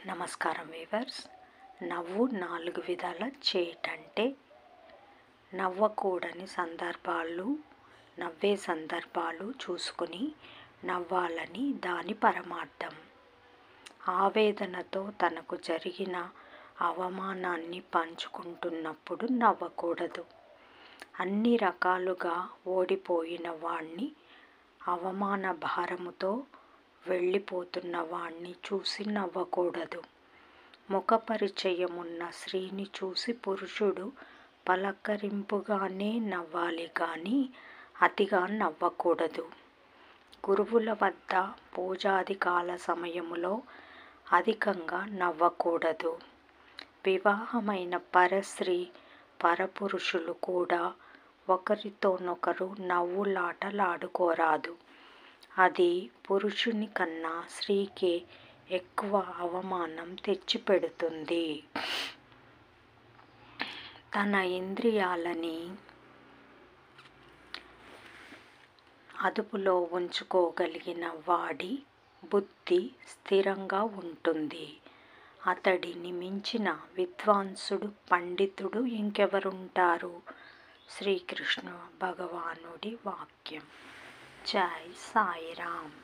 నమస్కారం వీవర్స్. నవ్వు 4 విధాల చేయటంటే నవ్వకూడని సందర్భాలు, నవ్వే సందర్భాలు చూసుకుని నవ్వాలని దాని పరమార్థం. ఆవేదనతో తనకు జరిగిన అవమానాన్ని పంచుకుంటున్నప్పుడు నవ్వకూడదు. అన్ని రకాలుగా ఓడిపోయిన వాణ్ణి, అవమాన భారముతో వెళ్ళిపోతున్న వాణ్ణి చూసి నవ్వకూడదు. ముఖపరిచయమున్న స్త్రీని చూసి పురుషుడు పలకరింపుగానే నవ్వాలి కానీ అతిగా నవ్వకూడదు. గురువుల వద్ద పూజాదికాల సమయములో అధికంగా నవ్వకూడదు. వివాహమైన పరస్త్రీ పరపురుషులు కూడా ఒకరితోనొకరు నవ్వులాటలాడుకోరాదు. అది పురుషుని కన్నా స్త్రీకే ఎక్కువ అవమానం తెచ్చిపెడుతుంది. తన ఇంద్రియాలని అదుపులో ఉంచుకోగలిగిన వాడి బుద్ధి స్థిరంగా ఉంటుంది. అతడిని మించిన విద్వాంసుడు, పండితుడు ఇంకెవరుంటారు? శ్రీకృష్ణ భగవానుడి వాక్యం. జై సాయిరామ్.